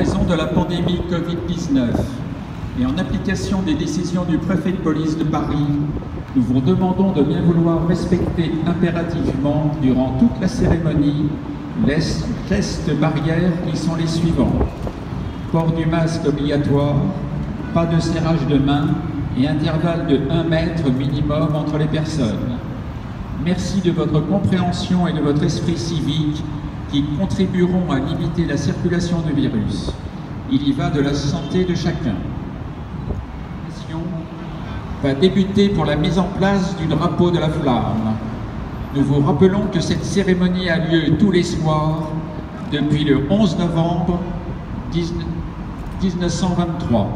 raison de la pandémie Covid-19 et en application des décisions du préfet de police de Paris, nous vous demandons de bien vouloir respecter impérativement durant toute la cérémonie les gestes barrières qui sont les suivants: port du masque obligatoire, pas de serrage de main et intervalle de 1 mètre minimum entre les personnes. Merci de votre compréhension et de votre esprit civique qui contribueront à limiter la circulation du virus. Il y va de la santé de chacun. La session va débuter pour la mise en place du drapeau de la flamme. Nous vous rappelons que cette cérémonie a lieu tous les soirs depuis le 11 novembre 1923.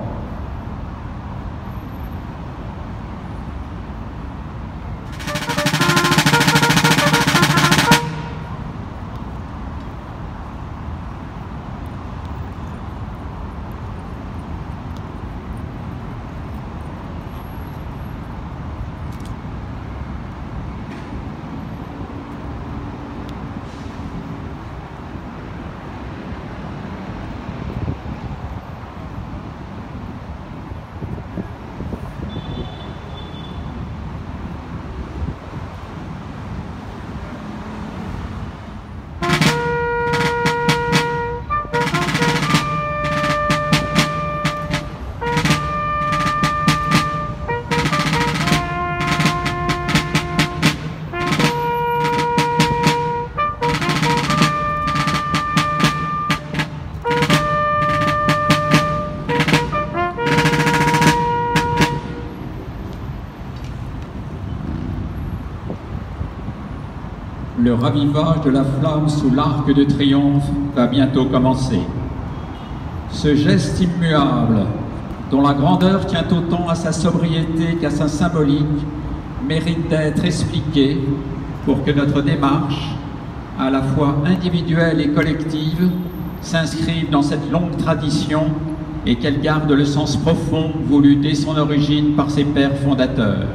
Le ravivage de la flamme sous l'arc de triomphe va bientôt commencer. Ce geste immuable, dont la grandeur tient autant à sa sobriété qu'à sa symbolique, mérite d'être expliqué pour que notre démarche, à la fois individuelle et collective, s'inscrive dans cette longue tradition et qu'elle garde le sens profond voulu dès son origine par ses pères fondateurs.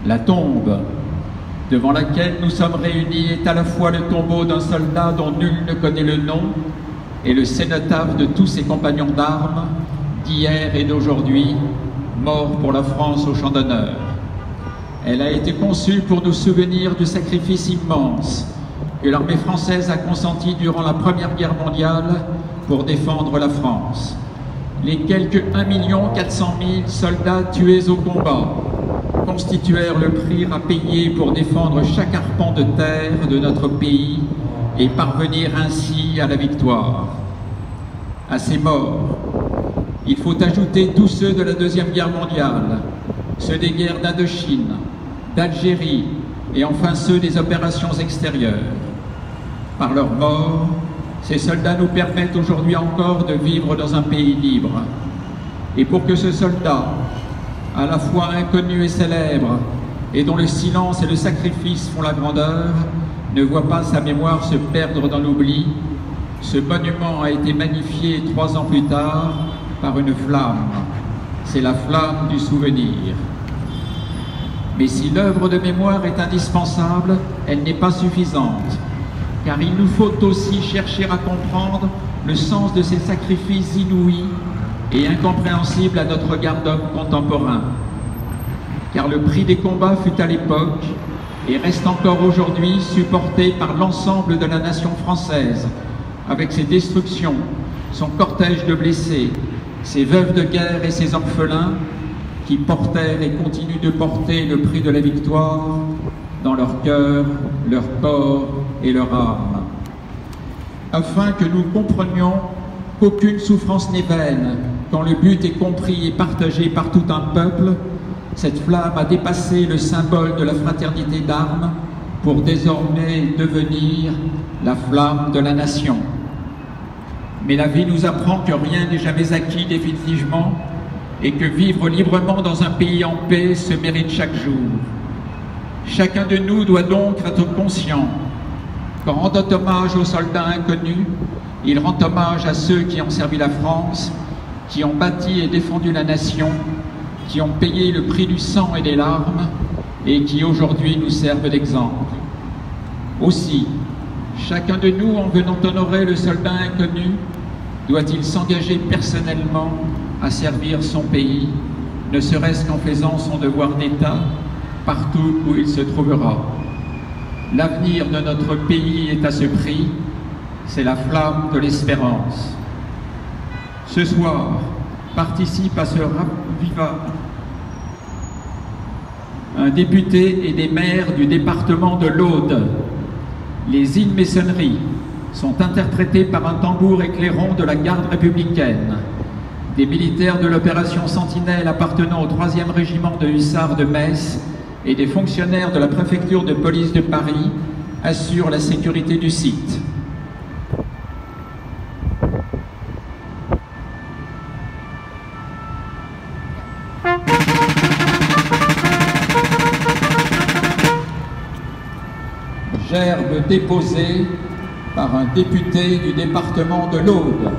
La tombe devant laquelle nous sommes réunis est à la fois le tombeau d'un soldat dont nul ne connaît le nom et le cénotaphe de tous ses compagnons d'armes d'hier et d'aujourd'hui, morts pour la France au champ d'honneur. Elle a été conçue pour nous souvenir du sacrifice immense que l'armée française a consenti durant la Première Guerre mondiale pour défendre la France. Les quelques 1 400 000 soldats tués au combat constituèrent le prix à payer pour défendre chaque arpent de terre de notre pays et parvenir ainsi à la victoire. À ces morts, il faut ajouter tous ceux de la Deuxième Guerre mondiale, ceux des guerres d'Indochine, d'Algérie et enfin ceux des opérations extérieures. Par leur mort, ces soldats nous permettent aujourd'hui encore de vivre dans un pays libre. Et pour que ce soldat, à la fois inconnu et célèbre, et dont le silence et le sacrifice font la grandeur, ne voit pas sa mémoire se perdre dans l'oubli, ce monument a été magnifié 3 ans plus tard par une flamme. C'est la flamme du souvenir. Mais si l'œuvre de mémoire est indispensable, elle n'est pas suffisante, car il nous faut aussi chercher à comprendre le sens de ces sacrifices inouïs et incompréhensible à notre regard d'homme contemporain. Car le prix des combats fut à l'époque et reste encore aujourd'hui supporté par l'ensemble de la nation française, avec ses destructions, son cortège de blessés, ses veuves de guerre et ses orphelins qui portèrent et continuent de porter le prix de la victoire dans leur cœur, leur corps et leur âme. Afin que nous comprenions qu'aucune souffrance n'est vaine, quand le but est compris et partagé par tout un peuple, cette flamme a dépassé le symbole de la fraternité d'armes pour désormais devenir la flamme de la nation. Mais la vie nous apprend que rien n'est jamais acquis définitivement et que vivre librement dans un pays en paix se mérite chaque jour. Chacun de nous doit donc être conscient qu'en rendant hommage aux soldats inconnus, il rend hommage à ceux qui ont servi la France, qui ont bâti et défendu la nation, qui ont payé le prix du sang et des larmes et qui aujourd'hui nous servent d'exemple. Aussi, chacun de nous, en venant honorer le soldat inconnu, Doit-il s'engager personnellement à servir son pays, ne serait-ce qu'en faisant son devoir d'État partout où il se trouvera? L'avenir de notre pays est à ce prix, c'est la flamme de l'espérance. Ce soir, participe à ce raviva un député et des maires du département de l'Aude. Les hymnes maçonneries sont interprétés par un tambour éclairant de la garde républicaine. Des militaires de l'opération Sentinelle appartenant au 3e régiment de hussards de Metz et des fonctionnaires de la préfecture de police de Paris assurent la sécurité du site. Gerbe déposée par un député du département de l'Aude.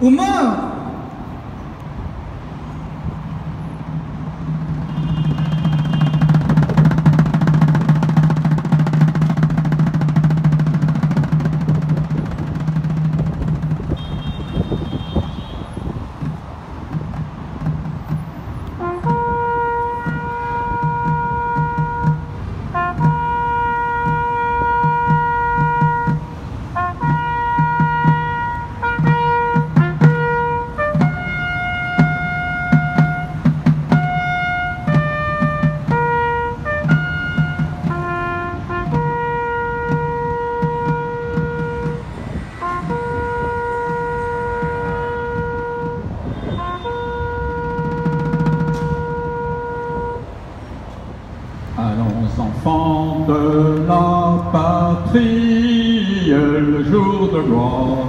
Aux morts! Allons enfants de la patrie, le jour de gloire.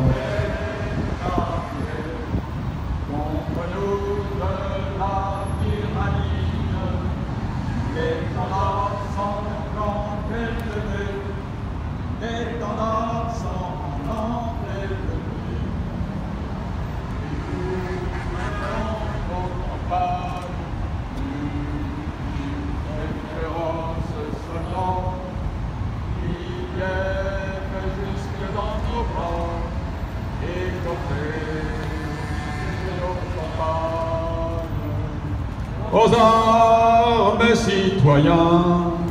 Contre nous de la tyrannie, les tendances sont en élevées, les tendances sont en élevées. Nous mettons nos campagnes. Aux armes, citoyens!